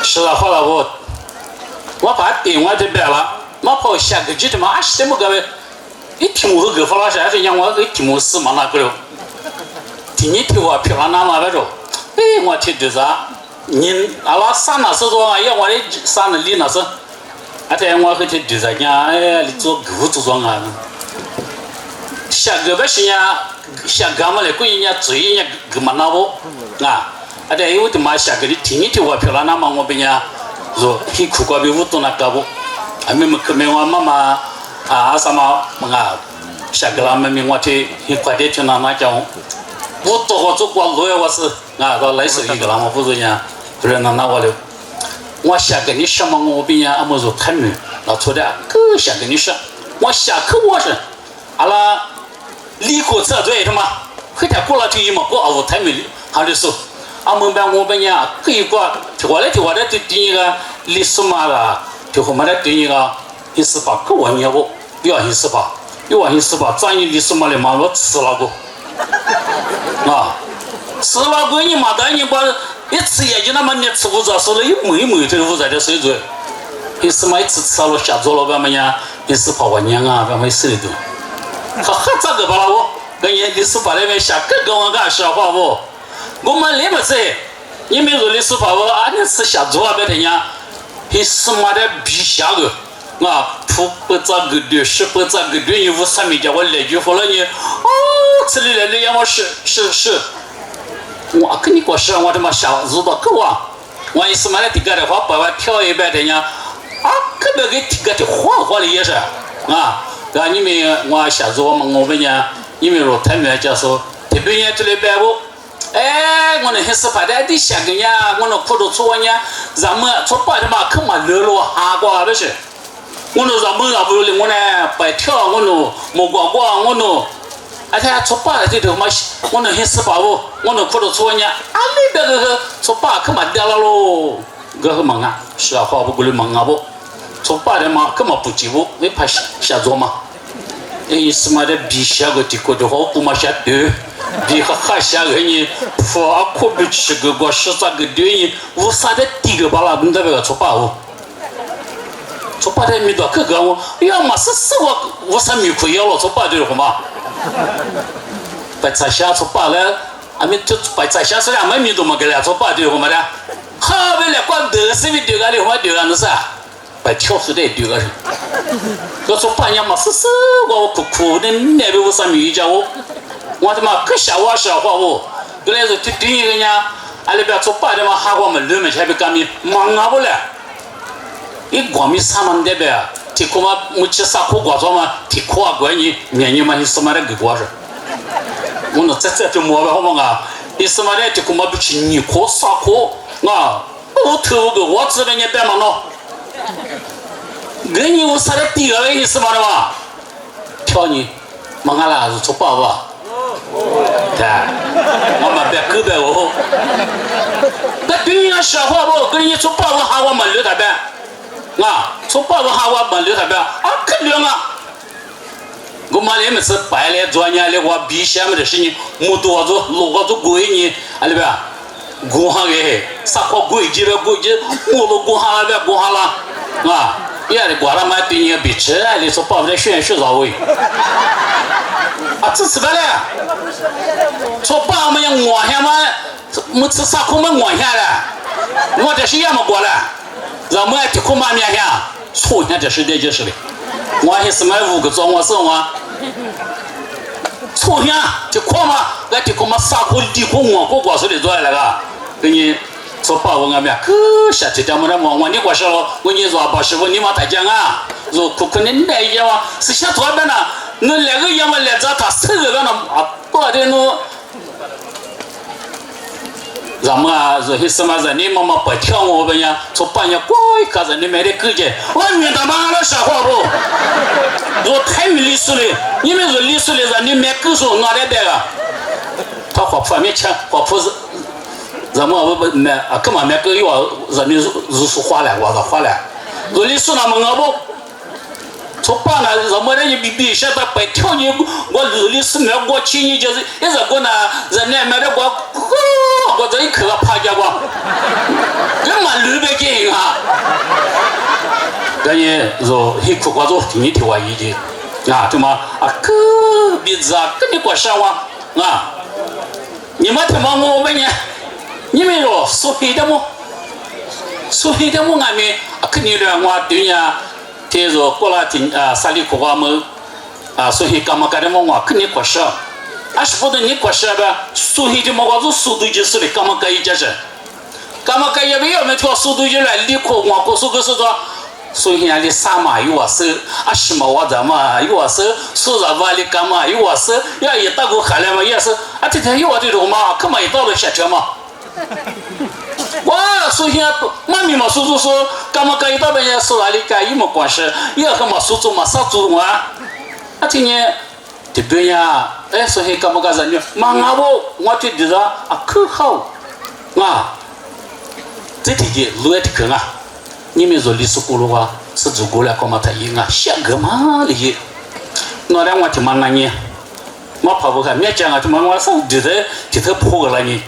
是了，好了，我把电话就摆了，我跑下个几天嘛，啊，什么个？一听我个发老师还是讲我个题目死嘛那个了，听你听我漂亮那嘛那种，哎，我听就是啊，你阿拉上那时候啊，要我的上那里那是，而且我去听就是讲，哎，你做狗做装啊，下个不是呀，下个嘛来过人家追人家个嘛那不啊。而且有的嘛，下个你听一听我漂亮那么我别人说很苦瓜比我多那个不，还没可没我妈妈啊什么啊，下个啦没我听很快点听那讲，我多好做过路我是啊，到来手一个啦我不是讲，不是那我了，我下个你什么我别人俺们说太美，那错的个下个你说，我下课我是，阿拉立刻撤退他妈，回头过了就一毛过我太美，还得说。阿们班我们呀，可以过，我来就我来就第一个历史嘛啦，就我们来第一个148个我念过，不要148，又往148，专业历史嘛的嘛我吃了过，啊，吃了过你嘛的你把一吃眼睛那么你吃不着，说了一没这个在这水准，148一吃了下桌了干嘛呀？148我念啊，干嘛死的都，哈这个吧了我，跟人148那边下个跟我干说话不？我们那么子，你们说的是把我俺那是下桌啊，别听呀，很什么的比下个，啊，土不咋个的，是不咋个的，你53米叫我来句话了你，哦，这里来的让我是，我跟你过是，我他妈下日到够啊，我148的提个的话，把我跳一百的呀，啊，根本给提个的话的也是，啊，你们我下桌嘛，我们讲，你们说他们讲说，特别人这里摆不。哎，我那148的的下个呀，我那苦都做呀，咱们做白的嘛，可嘛热了哈瓜那些，我那咱们那不的我呢白跳我那木瓜瓜我那，而且做白的这头嘛，我那148不，我那苦都做呀，啊那边个做白可嘛掉了喽，个个忙啊，是啊，话不过来忙啊不，做白的嘛，可嘛不急不，没怕下做嘛，哎，什么的比下个的过的好，不嘛下对。你还下个你说啊，可别吃个过13个电影，我啥的第个巴拉，你这个做把握，做把的没多个个我，要么是我啥没可以了，做把对了嘛，白菜下做把了，俺们就白菜下是两门米多么个了，做把对了嘛的，好为了光得是没丢个的，我丢个那是，白跳出来丢个是，我做把要么是我苦的那边我啥没一家我。我他妈可笑话笑话我，原来是第一个人，俺那边做白的嘛，哈我们人们才被干咪忙啊不嘞？一光米三万那边，提苦嘛，没吃啥苦瓜子嘛，提苦啊关你，面你嘛你什么的给瓜是？我那这就没了好嘛啊！你什么的提苦嘛不吃你苦啥苦啊？我头个我知道你别忙了，人你我啥的第二个你什么的嘛？挑你，忙啊啦是做白吧？对，我们别狗白我，那对人说话不跟人做报告哈我们留他边，啊，做报告哈我们留他边，啊，可留啊！我们那么是白来专业的，我比下面的事情，没多少路个都贵呢，啊里边，工行的啥好贵几了贵几，我都工行那边工行了，啊，也得过来买对人比吃，你说报不来选学啥位？啊，这是个嘞，说爸我们要我下嘛，没吃啥苦没我下了，我这是要么过来，让我们的苦嘛面下，错下这是的就是的，我还是买5个装我生活，错下就苦嘛，那的苦嘛啥苦地苦我过过手里做来个，给你说爸我俺们可下这点么的我你过说了，我你说把师傅你嘛太讲啊，说可能那一样啊，是下多边呢。那两个要么来着，他手个那啊，多的那，咱们啊，说些什么人你妈妈不跳我们呀，从半夜乖，可是你买的狗姐，我你他妈的傻话不？我太没历史了，你们说历史的人，你买狗说哪里来个？他花方面钱，花铺子，咱们我买啊，干嘛买狗药？人民日数花了，我的花了，说历史那么我不。从把那什么的你比现在白跳你，我日历史没我请你就是一直过呢，人家买的我这一口趴下我，根本绿白给个人说很苦瓜做听你听话意见啊，对吗？啊，可鼻子啊，跟你过上哇啊，你们听嘛我问你，你们说说黑的么？说黑的么俺们肯定的我对呀，听说过了听啊，啥里苦瓜么啊，说黑干嘛干的么我肯定过上。啊，是不得你过上吧？说黑的么我做速度就是的，干嘛干一件事？干嘛干也没有没条速度就来立刻我过说个是说。所以人家啥嘛有我手，啊什么我怎么有我手，说啥话的干嘛有我手，要一大股海来嘛也是，啊这天有我这种嘛，干嘛一到了下车嘛？哇，所以妈咪嘛说干嘛干一到半夜说哪里干有么关系？要干嘛说做嘛啥做嘛？啊今年这边呀，哎所以干嘛干啥呢？嘛我就觉得啊可好啊，这天的路也挺啊。你们说历史古路啊，是做过来干嘛？他应啊，想个嘛哩？那两我听嘛那呢？我跑不开，没讲啊，就嘛我上地头破个了呢。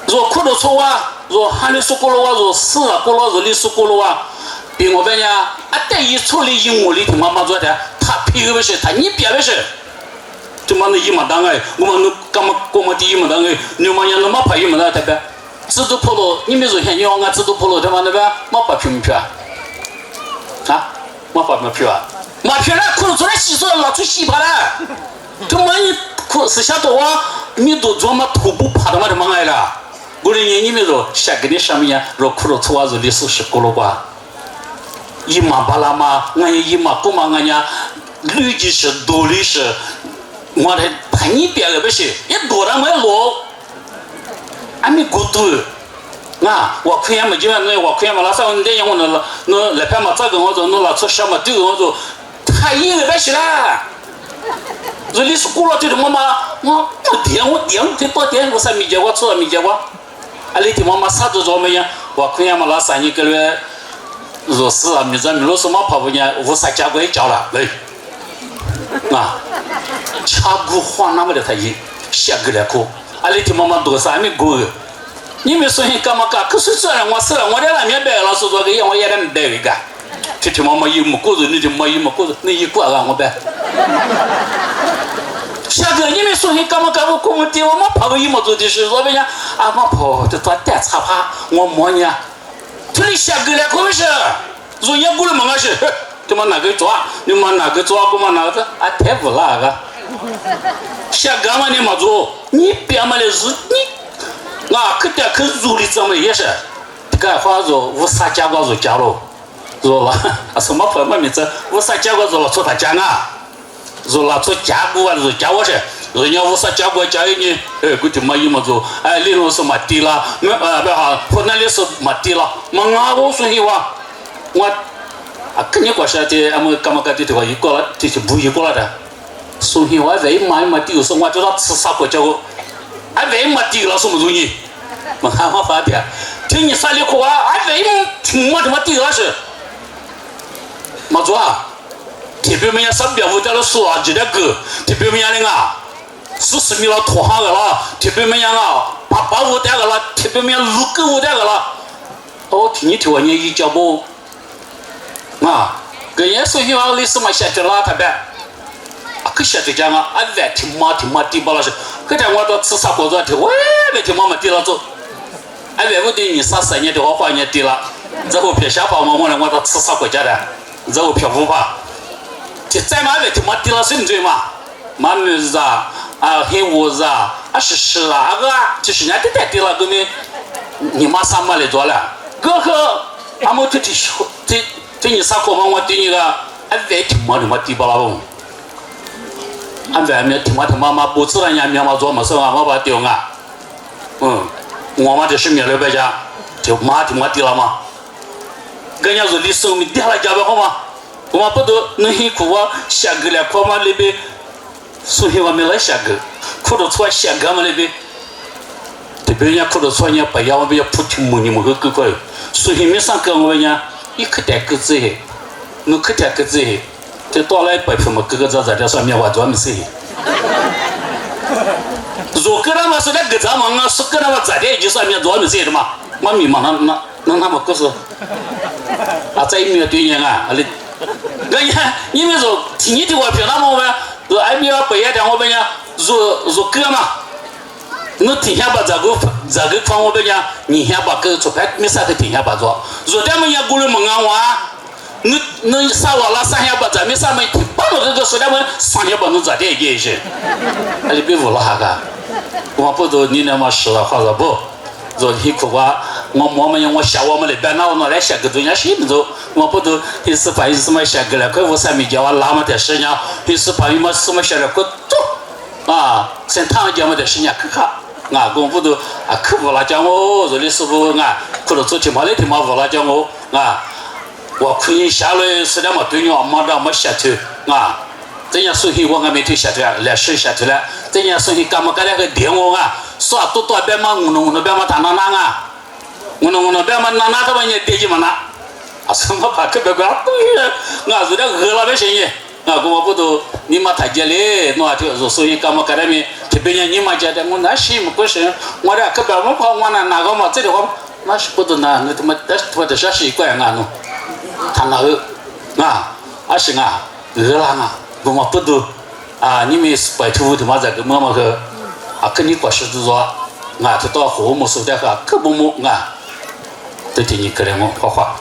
若苦了错啊，若喊历史古路啊，若死了过了若历史古路啊，比我们呀，啊等于处理因我里听嘛做的，他批个不是，他你别不是，就嘛那一嘛当哎，我们那干嘛过嘛第一嘛当哎，你嘛样那嘛拍一嘛当对不？制度破了，你们说现要俺制度破了，他妈那边没发票没票啊？啊，没发票啊？没票了，可能出来洗手拿出洗牌了。他妈你可是下多啊？你都做嘛徒步爬的嘛？他妈来了。我的你们说下个的上面呀，若苦了错啊，若历史是过了瓜。一马巴拉嘛，俺也一马不嘛，俺呀绿的是多的是，我的盘你别个不是，一多了没落。俺没过度，啊，我看见没今晚我看见没拉上我那样我那来拍嘛这个我说那拉出什么这个我说太硬了不行啦，这里是过了这种妈我点这多点我啥没结果错了没结果，啊里头妈妈啥都做没呀，我看见没拉上你个了，若是啊没在没罗什么跑不呢，我啥家规交了来，啊，掐骨换那么的太硬，下个来哭。啊！里头妈妈多少还没过，你们说你干嘛干？可是这样我死了，我在那边白了，说这个样我也得没白一个。这天妈妈有么过日，你就没有么过日，你一过让我白。下个你们说你干嘛干？我过我爹，我没跑过一么做的事，说不呀？啊，我跑这做单插爬，我摸呢。这里下个来可不是？说也过了么个事？他妈哪个做？你妈哪个做？我妈哪个？啊，太不那个。下个嘛你没做，你别么的是你，啊，可得可入的这么也是，这个话说无啥结果就假了，说了啊什么朋友名字，无啥结果就了出他讲啊，说了出结果啊就假我是，人家无啥结果假你，估计没有么做，哎，理论是没低了，不好，河南的是没低了，么啊我说实话，我啊肯定过些的，俺们干嘛干的话一过了，就是不一过了的。所以我为嘛没丢说我叫他吃啥国家我，还为嘛丢了什么东西？我喊我发的，听你啥里苦啊？还为听我他妈丢了是？没做啊？特别没人上边我在那说啊，这点歌，特别没人啊，40米了拖下个了，特别没人啊，8我带个了，特别没人6个我带个了。我听你听我你一脚不？啊，跟人说句话历史嘛下去了他呗。可晓得讲啊，俺外听妈低巴了是，可点我到吃啥锅做的，我外听妈妈低了做，俺外不对你3年的话花年低了，然后撇下跑嘛，我到吃啥国家的，然后撇不怕，这再嘛外听妈低了顺嘴嘛，妈咪是啊，黑屋子啊，10啊个，就是人家太低了，根本你妈啥嘛来做了，哥哥，俺们这你啥锅嘛，我对你个，俺外听妈低巴了不？俺外面听妈妈不知道人家面嘛做么事啊，我把丢啊，我嘛就是面了白家，就妈听低了嘛，人家说你生命低了家不好嘛，我嘛不都能辛苦啊，下个来苦嘛那边，所以我没来下个，苦到出来下个嘛那边，特别人家苦到出来人家白呀，我们要普天门你们个个个，所以没上课我们讲，一可带个子嘿，我可带个子嘿。这到来白皮嘛，哥哥在这上面我专门是。如果他们是那个咱们是跟他们在的，就上面专门是的嘛，我迷茫那能那么故事啊，在没有对人啊，啊你，你们说听你的话凭那么呗？说还没有白夜的我们讲说歌嘛，你听下把这个放我们讲，你下把歌出牌没啥个听下把做，说他们家过来问啊我，你啥话啦？上下把咱们上面听，把我这个说他们上下把能咋的也是，那就别问了哈个，我不知你那么说了或者不。说辛苦啊！我们我下我们那边那我拿来下个东西谁不走？我不都有时朋友什么下个来，快我上面叫我拉么的事情，有时朋友么什么下来快走啊！先躺叫么的事情看看啊，我不都啊，可不啦叫我，这里师傅啊，可能昨天嘛那天嘛不啦叫我啊，我可以下来是那么对牛马上没下去啊。这样说起我还没退下去啊，来水下去了。这样说起干嘛干那个电话啊？说多多别嘛，我别嘛谈那啊，我别嘛那他们也惦记嘛那，啊什么怕可别管，对呀，我这个饿了没生意，啊我不都你嘛太家里，我就所以干嘛干那边，这边你嘛家的我那些么不是，我这可别嘛怕我那个嘛这里话那是不都那他妈我这是习惯啊喏，谈那个啊是啊饿了啊。我们不都啊！你们白头他妈这个妈妈个啊，跟你过日子说啊，他到后母说的话可不么啊，都听你个人么说话。